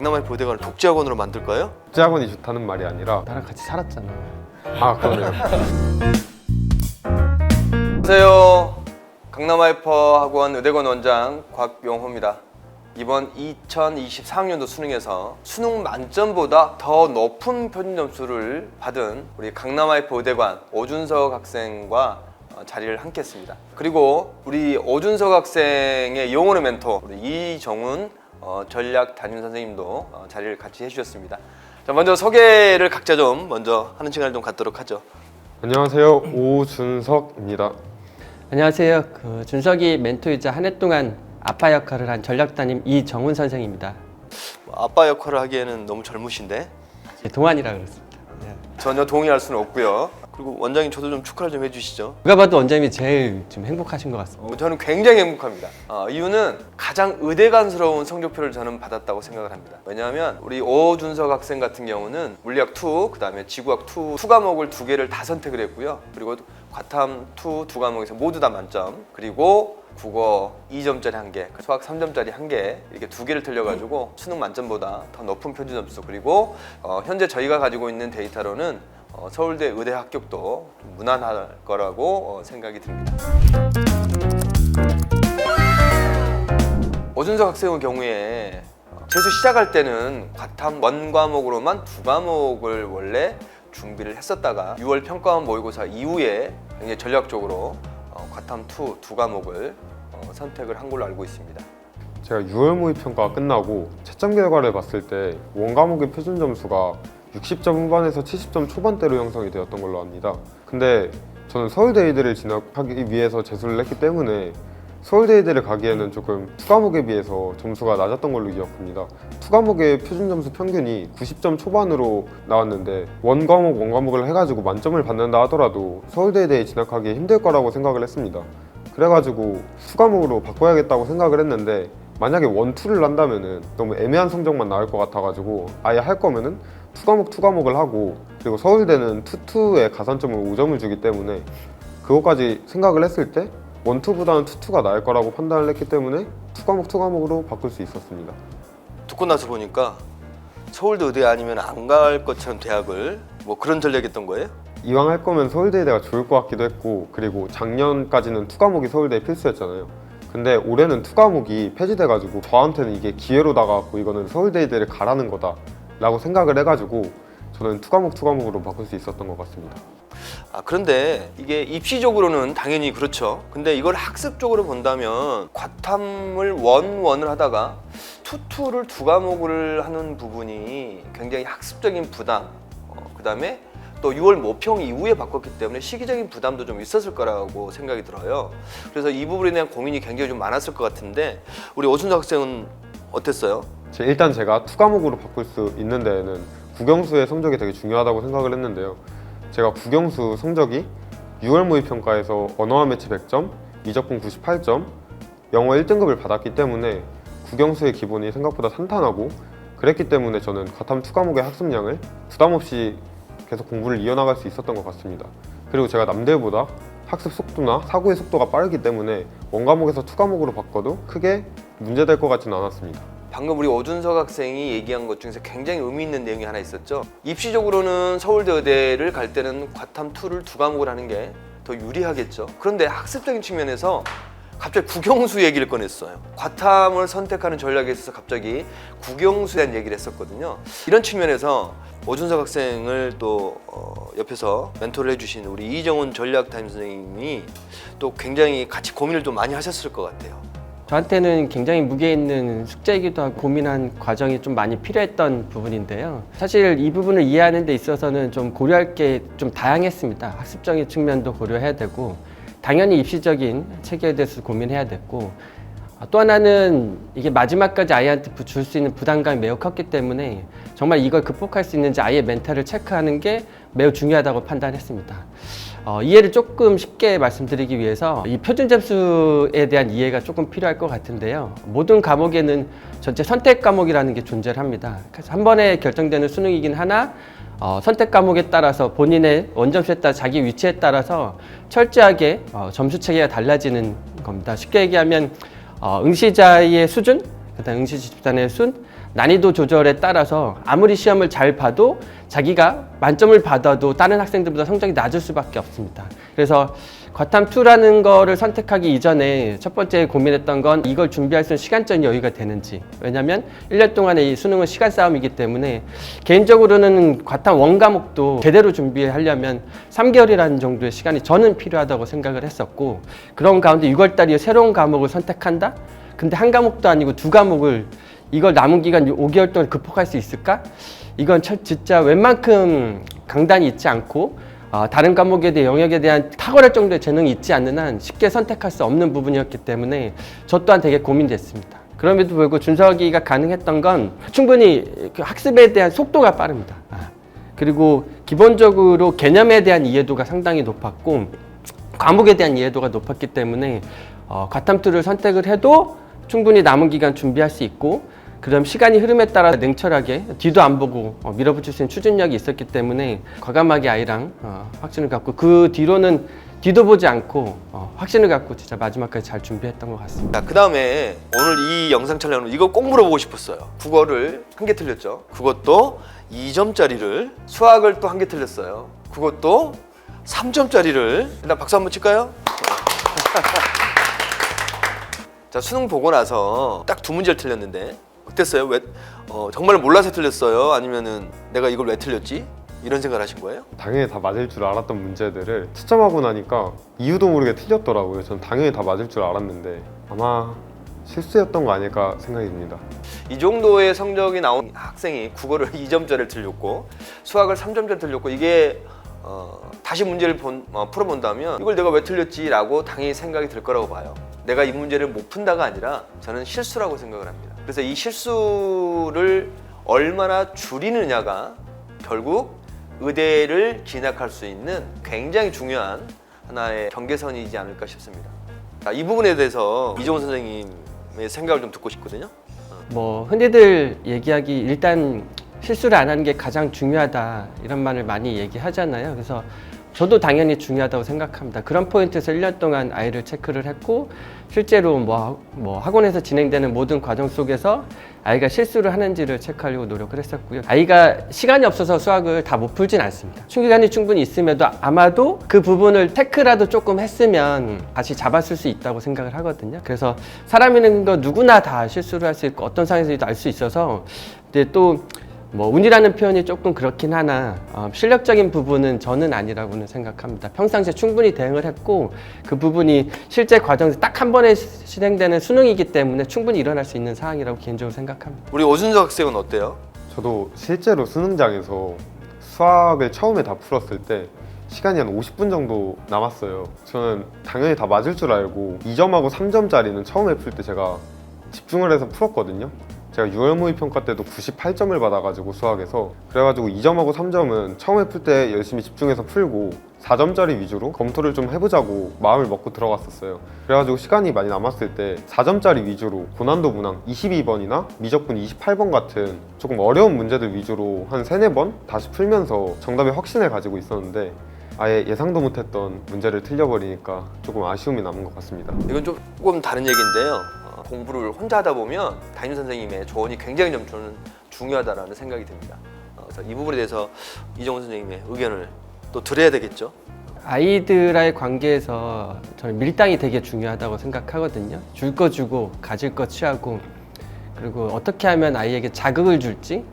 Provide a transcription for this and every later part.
강남의 보대관을 독재학원으로 만들까요? 독재학원이 좋다는 말이 아니라 나랑 같이 살았잖아. 아 그러네요. 안녕하세요. 강남하이퍼 학원 의대관 원장 곽용호입니다. 이번 2024학년도 수능에서 수능 만점보다 더 높은 표준 점수를 받은 우리 강남하이퍼 의대관 오준석 학생과 자리를 함께 했습니다. 그리고 우리 오준석 학생의 영혼의 멘토 우리 이정훈 전략 담임 선생님도 자리를 같이 해주셨습니다. 자, 먼저 소개를 각자 좀 먼저 하는 시간을 좀 갖도록 하죠. 안녕하세요, 오준석입니다. 안녕하세요. 준석이 멘토이자 한 해 동안 아빠 역할을 한 전략 담임 이정훈 선생입니다. 아빠 역할을 하기에는 너무 젊으신데 동안이라 그렇습니다. 네. 전혀 동의할 수는 없고요. 그리고 원장님 저도 좀 축하를 좀 해주시죠. 누가 봐도 원장님이 제일 좀 행복하신 것 같습니다. 저는 굉장히 행복합니다. 이유는 가장 의대관스러운 성적표를 저는 받았다고 생각을 합니다. 왜냐하면 우리 오준석 학생 같은 경우는 물리학 2, 그 다음에 지구학 2 과목을 2개를 다 선택을 했고요. 그리고 과탐 2 과목에서 모두 다 만점, 그리고 국어 2점짜리 1개, 수학 3점짜리 1개 이렇게 2개를 틀려가지고 수능 만점보다 더 높은 표준 점수, 그리고 현재 저희가 가지고 있는 데이터로는 서울대 의대 합격도 무난할 거라고 생각이 듭니다. 오준석 학생의 경우에 재수 시작할 때는 과탐 1과목으로만 2과목을 원래 준비를 했었다가 6월 평가원 모의고사 이후에 굉장히 전략적으로 과탐 2 과목을 선택을 한 걸로 알고 있습니다. 제가 6월 모의평가가 끝나고 채점 결과를 봤을 때 원과목의 표준 점수가 60점 후반에서 70점 초반대로 형성이 되었던 걸로 압니다. 근데 저는 서울대 의대를 진학하기 위해서 재수를 했기 때문에 서울대 의대를 가기에는 조금 2과목에 비해서 점수가 낮았던 걸로 기억합니다. 2과목의 표준 점수 평균이 90점 초반으로 나왔는데 원과목을 해가지고 만점을 받는다 하더라도 서울대 의대에 진학하기 힘들 거라고 생각을 했습니다. 그래가지고 2과목으로 바꿔야겠다고 생각을 했는데 만약에 1, 2를 한다면은 너무 애매한 성적만 나올 것 같아가지고 아예 할 거면은 2과목을 하고, 그리고 서울대는 2에 가산점을 5점을 주기 때문에 그것까지 생각을 했을 때 1, 2보다는 2가 나을 거라고 판단을 했기 때문에 2과목으로 바꿀 수 있었습니다. 듣고 나서 보니까 서울대 의대 아니면 안 갈 것처럼 대학을 뭐 그런 전략이었던 거예요? 이왕 할 거면 서울대 의대가 좋을 것 같기도 했고, 그리고 작년까지는 2과목이 서울대에 필수였잖아요. 근데 올해는 2과목이 폐지돼가지고 저한테는 이게 기회로 다가왔고 이거는 서울대 의대를 가라는 거다 라고 생각을 해가지고 저는 2과목으로 바꿀 수 있었던 것 같습니다. 그런데 이게 입시적으로는 당연히 그렇죠. 근데 이걸 학습적으로 본다면 과탐을 1을 하다가 2를 2과목을 하는 부분이 굉장히 학습적인 부담, 그 다음에 또 6월 모평 이후에 바꿨기 때문에 시기적인 부담도 좀 있었을 거라고 생각이 들어요. 그래서 이 부분에 대한 고민이 굉장히 좀 많았을 것 같은데 우리 오순석 학생은 어땠어요? 일단 제가 2과목으로 바꿀 수 있는 데에는 국영수의 성적이 되게 중요하다고 생각을 했는데요. 제가 국영수 성적이 6월 모의평가에서 언어와 매체 100점, 미적분 98점, 영어 1등급을 받았기 때문에 국영수의 기본이 생각보다 탄탄하고, 그랬기 때문에 저는 과탐 2과목의 학습량을 부담 없이 계속 공부를 이어나갈 수 있었던 것 같습니다. 그리고 제가 남들보다 학습 속도나 사고의 속도가 빠르기 때문에 1과목에서 2과목으로 바꿔도 크게 문제될 것 같지는 않았습니다. 방금 우리 오준석 학생이 얘기한 것 중에서 굉장히 의미 있는 내용이 하나 있었죠. 입시적으로는 서울대 의대를 갈 때는 과탐 2를 2과목을 하는 게 더 유리하겠죠. 그런데 학습적인 측면에서 갑자기 국영수 얘기를 꺼냈어요. 과탐을 선택하는 전략에 있어서 갑자기 국영수에 대한 얘기를 했었거든요. 이런 측면에서 오준석 학생을 또 옆에서 멘토를 해주신 우리 이정훈 전략 담임 선생님이 또 굉장히 같이 고민을 좀 많이 하셨을 것 같아요. 저한테는 굉장히 무게 있는 숙제이기도 하고 고민한 과정이 좀 많이 필요했던 부분인데요. 사실 이 부분을 이해하는 데 있어서는 좀 고려할 게 좀 다양했습니다. 학습적인 측면도 고려해야 되고, 당연히 입시적인 체계에 대해서 고민해야 됐고, 또 하나는 이게 마지막까지 아이한테 줄 수 있는 부담감이 매우 컸기 때문에 정말 이걸 극복할 수 있는지 아이의 멘탈을 체크하는 게 매우 중요하다고 판단했습니다. 이해를 조금 쉽게 말씀드리기 위해서 이 표준 점수에 대한 이해가 조금 필요할 것 같은데요. 모든 과목에는 전체 선택 과목이라는 게 존재를 합니다. 그래서 한 번에 결정되는 수능이긴 하나 선택 과목에 따라서 본인의 원점수에 따라 자기 위치에 따라서 철저하게 점수 체계가 달라지는 겁니다. 쉽게 얘기하면 응시자의 수준, 그다음 응시 집단의 순, 난이도 조절에 따라서 아무리 시험을 잘 봐도 자기가 만점을 받아도 다른 학생들보다 성적이 낮을 수밖에 없습니다. 그래서 과탐2라는 거를 선택하기 이전에 첫 번째 고민했던 건 이걸 준비할 수 있는 시간적 여유가 되는지. 왜냐면 1년 동안의 이 수능은 시간 싸움이기 때문에 개인적으로는 과탐 1 과목도 제대로 준비하려면 3개월이라는 정도의 시간이 저는 필요하다고 생각을 했었고, 그런 가운데 6월달에 새로운 과목을 선택한다? 근데 한 과목도 아니고 2과목을 이걸 남은 기간 5개월 동안 극복할 수 있을까? 이건 진짜 웬만큼 강단이 있지 않고 다른 과목에 대해 영역에 대한 탁월할 정도의 재능이 있지 않는 한 쉽게 선택할 수 없는 부분이었기 때문에 저 또한 되게 고민됐습니다. 그럼에도 불구하고 준서하기가 가능했던 건 충분히 그 학습에 대한 속도가 빠릅니다. 그리고 기본적으로 개념에 대한 이해도가 상당히 높았고 과목에 대한 이해도가 높았기 때문에 과탐2를 선택을 해도 충분히 남은 기간 준비할 수 있고, 그다음 시간이 흐름에 따라 냉철하게 뒤도 안 보고 밀어붙일 수 있는 추진력이 있었기 때문에 과감하게 아이랑 확신을 갖고, 그 뒤로는 뒤도 보지 않고 확신을 갖고 진짜 마지막까지 잘 준비했던 것 같습니다. 자, 그 다음에 오늘 이 영상 촬영으로 이거 꼭 물어보고 싶었어요. 국어를 1개 틀렸죠. 그것도 2점짜리를, 수학을 또 1개 틀렸어요. 그것도 3점짜리를. 일단 박수 한번 칠까요? 자, 수능 보고 나서 딱 2문제를 틀렸는데 어땠어요? 왜 정말 몰라서 틀렸어요? 아니면은 내가 이걸 왜 틀렸지? 이런 생각을 하신 거예요? 당연히 다 맞을 줄 알았던 문제들을 채점하고 나니까 이유도 모르게 틀렸더라고요. 전 당연히 다 맞을 줄 알았는데 아마 실수였던 거 아닐까 생각이 듭니다. 이 정도의 성적이 나온 학생이 국어를 2점짜리를 틀렸고 수학을 3점짜리를 틀렸고, 이게 다시 문제를 풀어본다면 이걸 내가 왜 틀렸지? 라고 당연히 생각이 들 거라고 봐요. 내가 이 문제를 못 푼다가 아니라 저는 실수라고 생각을 합니다. 그래서 이 실수를 얼마나 줄이느냐가 결국 의대를 진학할 수 있는 굉장히 중요한 하나의 경계선이지 않을까 싶습니다. 자, 이 부분에 대해서 이종훈 선생님의 생각을 좀 듣고 싶거든요. 뭐 흔히들 얘기하기 일단 실수를 안 하는 게 가장 중요하다 이런 말을 많이 얘기하잖아요. 그래서 저도 당연히 중요하다고 생각합니다. 그런 포인트에서 1년 동안 아이를 체크를 했고, 실제로 뭐 학원에서 진행되는 모든 과정 속에서 아이가 실수를 하는지를 체크하려고 노력을 했었고요. 아이가 시간이 없어서 수학을 다 못 풀진 않습니다. 시간이 충분히 있음에도 아마도 그 부분을 체크라도 조금 했으면 다시 잡았을 수 있다고 생각을 하거든요. 그래서 사람이라는 거 누구나 다 실수를 할 수 있고 어떤 상황에서도 알 수 있어서, 근데 또 뭐 운이라는 표현이 조금 그렇긴 하나 실력적인 부분은 저는 아니라고는 생각합니다. 평상시에 충분히 대응을 했고, 그 부분이 실제 과정에서 딱 한 번에 진행되는 수능이기 때문에 충분히 일어날 수 있는 상황이라고 개인적으로 생각합니다. 우리 오준석 학생은 어때요? 저도 실제로 수능장에서 수학을 처음에 다 풀었을 때 시간이 한 50분 정도 남았어요. 저는 당연히 다 맞을 줄 알고 2점하고 3점짜리는 처음에 풀 때 제가 집중을 해서 풀었거든요. 제가 6월 모의평가 때도 98점을 받아가지고 수학에서, 그래가지고 2점하고 3점은 처음에 풀 때 열심히 집중해서 풀고 4점짜리 위주로 검토를 좀 해보자고 마음을 먹고 들어갔었어요. 그래가지고 시간이 많이 남았을 때 4점짜리 위주로 고난도 문항 22번이나 미적분 28번 같은 조금 어려운 문제들 위주로 한 3-4번 다시 풀면서 정답에 확신을 가지고 있었는데 아예 예상도 못했던 문제를 틀려버리니까 조금 아쉬움이 남은 것 같습니다. 이건 조금 다른 얘기인데요. 공부를 혼자 하다 보면 담임 선생님의 조언이 굉장히 좀 저는 중요하다라는 생각이 듭니다. 그래서 이 부분에 대해서 이종훈 선생님의 의견을 또 들어야 되겠죠. 아이들과의 관계에서 저는 밀당이 되게 중요하다고 생각하거든요. 줄 거 주고 가질 거 취하고, 그리고 어떻게 하면 아이에게 자극을 줄지,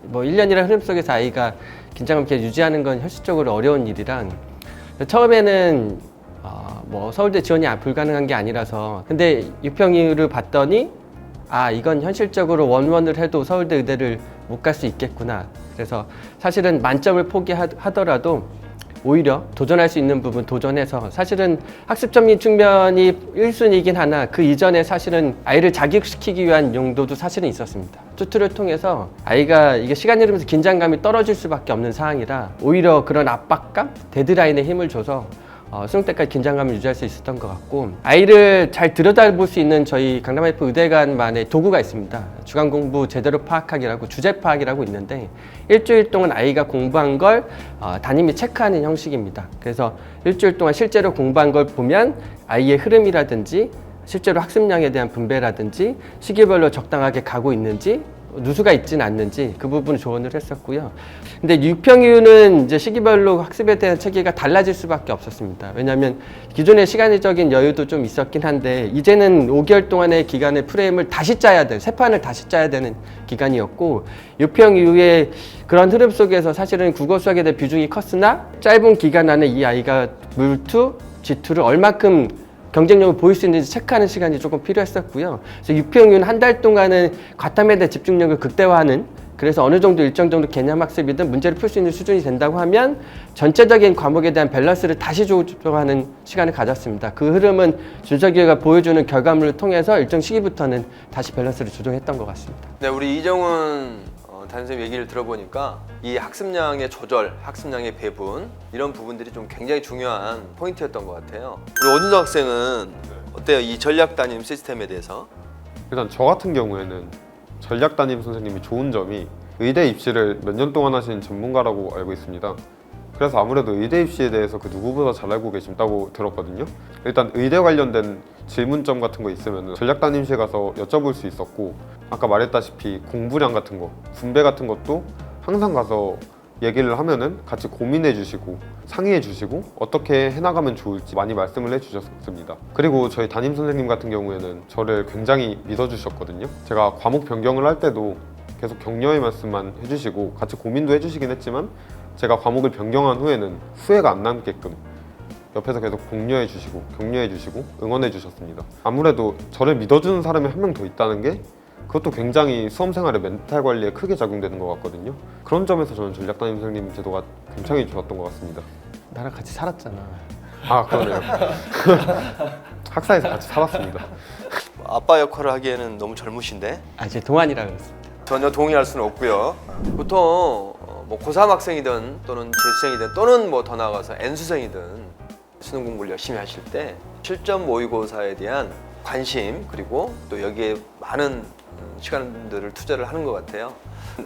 뭐 1년이라는 흐름 속에서 아이가 긴장감을 이렇게 유지하는 건 현실적으로 어려운 일이란, 처음에는 뭐 서울대 지원이 불가능한 게 아니라서, 근데 유평이를 봤더니 이건 현실적으로 원원을 해도 서울대 의대를 못 갈 수 있겠구나. 그래서 사실은 만점을 포기하더라도 오히려 도전할 수 있는 부분 도전해서, 사실은 학습적인 측면이 1순위이긴 하나 그 이전에 사실은 아이를 자극시키기 위한 용도도 사실은 있었습니다. 튜토를 통해서 아이가 이게 시간이 흐르면서 긴장감이 떨어질 수밖에 없는 상황이라 오히려 그런 압박감, 데드라인에 힘을 줘서 수능 때까지 긴장감을 유지할 수 있었던 것 같고, 아이를 잘 들여다볼 수 있는 저희 강남IF 의대관만의 도구가 있습니다. 주간 공부 제대로 파악하기라고, 주제 파악이라고 있는데, 일주일 동안 아이가 공부한 걸 담임이 체크하는 형식입니다. 그래서 일주일 동안 실제로 공부한 걸 보면 아이의 흐름이라든지 실제로 학습량에 대한 분배라든지 시기별로 적당하게 가고 있는지 누수가 있지는 않는지 그 부분을 조언을 했었고요. 근데 유평이유는 이제 시기별로 학습에 대한 체계가 달라질 수밖에 없었습니다. 왜냐하면 기존의 시간적인 여유도 좀 있었긴 한데 이제는 5개월 동안의 기간의 프레임을 다시 짜야 돼, 새 판을 다시 짜야 되는 기간이었고, 유평이유의 그런 흐름 속에서 사실은 국어 수학에 대한 비중이 컸으나 짧은 기간 안에 이 아이가 물2, G2를 얼마큼 경쟁력을 보일 수 있는지 체크하는 시간이 조금 필요했었고요. 그래서 유평이유는 한 달 동안은 과탐에 대한 집중력을 극대화하는, 그래서 어느 정도 일정 정도 개념 학습이든 문제를 풀 수 있는 수준이 된다고 하면 전체적인 과목에 대한 밸런스를 다시 조정하는 시간을 가졌습니다. 그 흐름은 준석이가 보여주는 결과물을 통해서 일정 시기부터는 다시 밸런스를 조정했던 것 같습니다. 네, 우리 이정훈 담임선생님 얘기를 들어보니까 이 학습량의 조절, 학습량의 배분 이런 부분들이 좀 굉장히 중요한 포인트였던 것 같아요. 우리 오준석 학생은 어때요? 이 전략 담임 시스템에 대해서? 일단 저 같은 경우에는 전략 담임 선생님이 좋은 점이 의대 입시를 몇 년 동안 하신 전문가라고 알고 있습니다. 그래서 아무래도 의대 입시에 대해서 그 누구보다 잘 알고 계신다고 들었거든요. 일단 의대 관련된 질문점 같은 거 있으면 전략 담임실 가서 여쭤볼 수 있었고, 아까 말했다시피 공부량 같은 거, 분배 같은 것도 항상 가서 얘기를 하면은 같이 고민해 주시고 상의해 주시고 어떻게 해나가면 좋을지 많이 말씀을 해 주셨습니다. 그리고 저희 담임 선생님 같은 경우에는 저를 굉장히 믿어 주셨거든요. 제가 과목 변경을 할 때도 계속 격려의 말씀만 해주시고 같이 고민도 해주시긴 했지만, 제가 과목을 변경한 후에는 후회가 안 남게끔 옆에서 계속 공유해 주시고 격려해 주시고 응원해 주셨습니다. 아무래도 저를 믿어주는 사람이 한 명 더 있다는 게 그것도 굉장히 수험생활의 멘탈 관리에 크게 작용되는 것 같거든요. 그런 점에서 저는 전략 담임 선생님 제도가 굉장히 좋았던 것 같습니다. 나랑 같이 살았잖아. 아, 그러네요. 학사에서 같이 살았습니다. 아빠 역할을 하기에는 너무 젊으신데? 이제 동안이라 그랬습니다. 전혀 동의할 수는 없고요. 보통 뭐 고3 학생이든 또는 재수생이든 또는 뭐 더 나아가서 N수생이든 수능 공부를 열심히 하실 때 실전 모의고사에 대한 관심, 그리고 또 여기에 많은 시간들을 투자를 하는 것 같아요.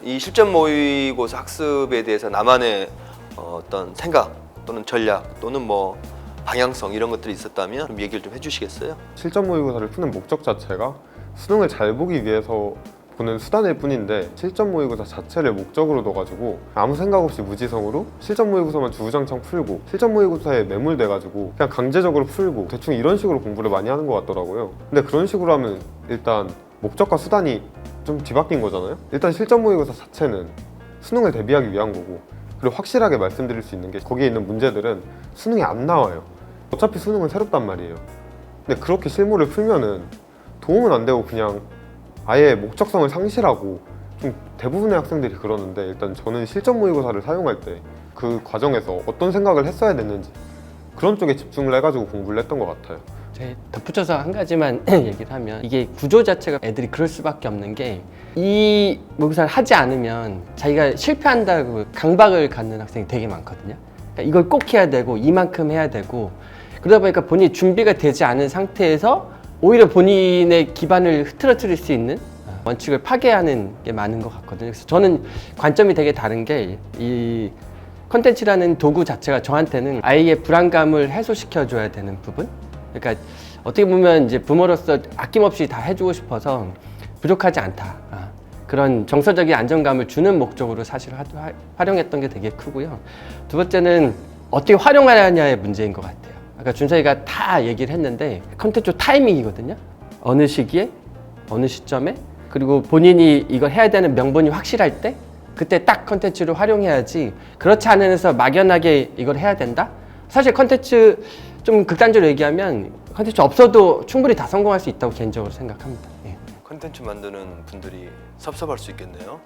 이 실전 모의고사 학습에 대해서 나만의 어떤 생각 또는 전략 또는 뭐 방향성 이런 것들이 있었다면 좀 얘기를 좀 해주시겠어요? 실전 모의고사를 푸는 목적 자체가 수능을 잘 보기 위해서 보는 수단일 뿐인데, 실전 모의고사 자체를 목적으로 둬가지고 아무 생각 없이 무지성으로 실전 모의고사만 주구장창 풀고 실전 모의고사에 매몰돼가지고 그냥 강제적으로 풀고 대충 이런 식으로 공부를 많이 하는 것 같더라고요. 근데 그런 식으로 하면 일단 목적과 수단이 좀 뒤바뀐 거잖아요. 일단 실전 모의고사 자체는 수능을 대비하기 위한 거고, 그리고 확실하게 말씀드릴 수 있는 게 거기에 있는 문제들은 수능에 안 나와요. 어차피 수능은 새롭단 말이에요. 근데 그렇게 실무를 풀면은 도움은 안 되고 그냥 아예 목적성을 상실하고, 좀 대부분의 학생들이 그러는데, 일단 저는 실전 모의고사를 사용할 때 그 과정에서 어떤 생각을 했어야 됐는지 그런 쪽에 집중을 해가지고 공부를 했던 것 같아요. 덧붙여서 한 가지만 얘기를 하면, 이게 구조 자체가 애들이 그럴 수밖에 없는 게, 이 모의고사를 하지 않으면 자기가 실패한다고 강박을 갖는 학생이 되게 많거든요. 그러니까 이걸 꼭 해야 되고 이만큼 해야 되고, 그러다 보니까 본인이 준비가 되지 않은 상태에서 오히려 본인의 기반을 흐트러뜨릴 수 있는 원칙을 파괴하는 게 많은 것 같거든요. 그래서 저는 관점이 되게 다른 게, 이 컨텐츠라는 도구 자체가 저한테는 아이의 불안감을 해소시켜줘야 되는 부분? 그러니까 어떻게 보면 이제 부모로서 아낌없이 다 해주고 싶어서 부족하지 않다. 그런 정서적인 안정감을 주는 목적으로 사실 활용했던 게 되게 크고요. 두 번째는 어떻게 활용하느냐의 문제인 것 같아요. 아까 준서이가 다 얘기를 했는데, 컨텐츠 타이밍이거든요. 어느 시기에, 어느 시점에, 그리고 본인이 이걸 해야 되는 명분이 확실할 때 그때 딱 컨텐츠를 활용해야지, 그렇지 않은 데서 막연하게 이걸 해야 된다? 사실 컨텐츠 좀 극단적으로 얘기하면 컨텐츠 없어도 충분히 다 성공할 수 있다고 개인적으로 생각합니다. 컨텐츠 만드는 분들이 섭섭할 수 있겠네요.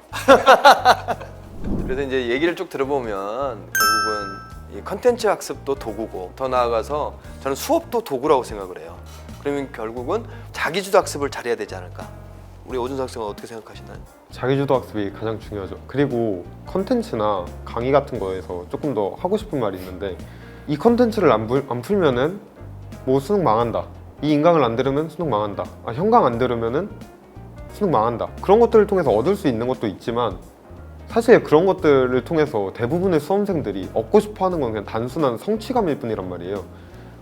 그래서 이제 얘기를 쭉 들어보면 결국은 이 컨텐츠 학습도 도구고, 더 나아가서 저는 수업도 도구라고 생각을 해요. 그러면 결국은 자기주도 학습을 잘해야 되지 않을까? 우리 오준석 학생은 어떻게 생각하시나요? 자기주도 학습이 가장 중요하죠. 그리고 컨텐츠나 강의 같은 거에서 조금 더 하고 싶은 말이 있는데, 이 컨텐츠를 안 풀면은 뭐 수능 망한다, 이 인강을 안 들으면 수능 망한다, 현강 안 들으면은 수능 망한다, 그런 것들을 통해서 얻을 수 있는 것도 있지만, 사실 그런 것들을 통해서 대부분의 수험생들이 얻고 싶어 하는 건 그냥 단순한 성취감일 뿐이란 말이에요.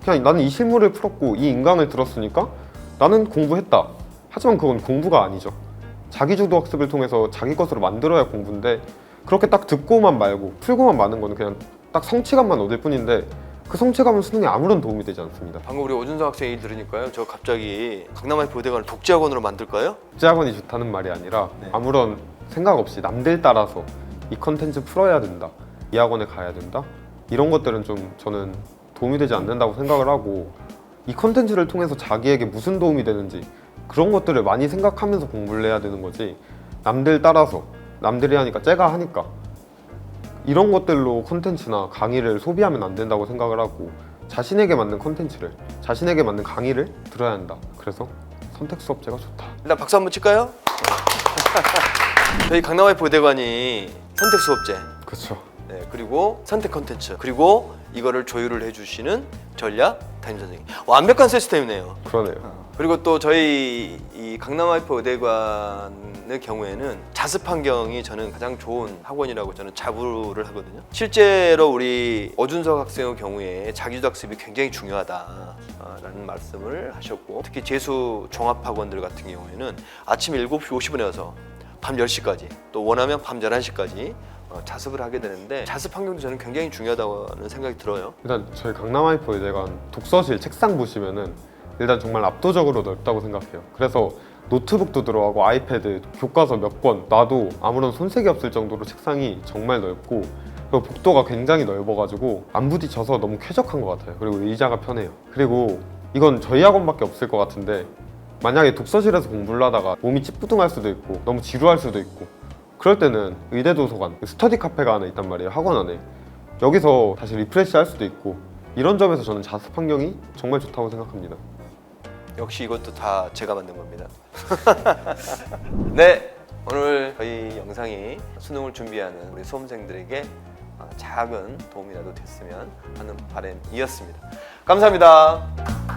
그냥 나는 이 실무를 풀었고 이 인강을 들었으니까 나는 공부했다. 하지만 그건 공부가 아니죠. 자기주도 학습을 통해서 자기 것으로 만들어야 공부인데 그렇게 딱 듣고만 말고 풀고만 마는 거는 그냥 딱 성취감만 얻을 뿐인데 그 성취감은 수능에 아무런 도움이 되지 않습니다. 방금 우리 오준석 학생 얘기 들으니까요. 저 갑자기 강남IP 의대관을 독재학원으로 만들까요? 독재학원이 좋다는 말이 아니라 네. 아무런 생각 없이 남들 따라서 이 컨텐츠 풀어야 된다, 이 학원에 가야 된다, 이런 것들은 좀 저는 도움이 되지 않는다고 생각을 하고 이 컨텐츠를 통해서 자기에게 무슨 도움이 되는지 그런 것들을 많이 생각하면서 공부를 해야 되는 거지, 남들 따라서 남들이 하니까 쟤가 하니까 이런 것들로 콘텐츠나 강의를 소비하면 안 된다고 생각을 하고 자신에게 맞는 콘텐츠를, 자신에게 맞는 강의를 들어야 한다. 그래서 선택 수업제가 좋다. 일단 박수 한번 칠까요? 저희 강남IP 의대관이 선택 수업제, 그렇죠. 네, 그리고 선택 컨텐츠, 그리고 이거를 조율을 해주시는 전략 담임 선생님. 완벽한 시스템이네요. 그러네요. 그리고 또 저희 이 강남IP 의대관의 경우에는 자습 환경이 저는 가장 좋은 학원이라고 저는 자부를 하거든요. 실제로 우리 오준석 학생의 경우에 자기주도 학습이 굉장히 중요하다라는 말씀을 하셨고, 특히 재수 종합학원들 같은 경우에는 아침 7시 50분에 와서 밤 10시까지, 또 원하면 밤 11시까지 자습을 하게 되는데, 자습 환경도 저는 굉장히 중요하다는 생각이 들어요. 일단 저희 강남IP 의대관 독서실 책상 보시면은 일단 정말 압도적으로 넓다고 생각해요. 그래서 노트북도 들어가고 아이패드, 교과서 몇 권 놔도 아무런 손색이 없을 정도로 책상이 정말 넓고, 그리고 복도가 굉장히 넓어가지고 안 부딪혀서 너무 쾌적한 것 같아요. 그리고 의자가 편해요. 그리고 이건 저희 학원밖에 없을 것 같은데, 만약에 독서실에서 공부를 하다가 몸이 찌뿌둥할 수도 있고 너무 지루할 수도 있고 그럴 때는 의대 도서관, 스터디 카페가 하나 있단 말이에요, 학원 안에. 여기서 다시 리프레시 할 수도 있고, 이런 점에서 저는 자습 환경이 정말 좋다고 생각합니다. 역시 이것도 다 제가 만든 겁니다. 네, 오늘 저희 영상이 수능을 준비하는 우리 수험생들에게 작은 도움이라도 됐으면 하는 바람이었습니다. 감사합니다.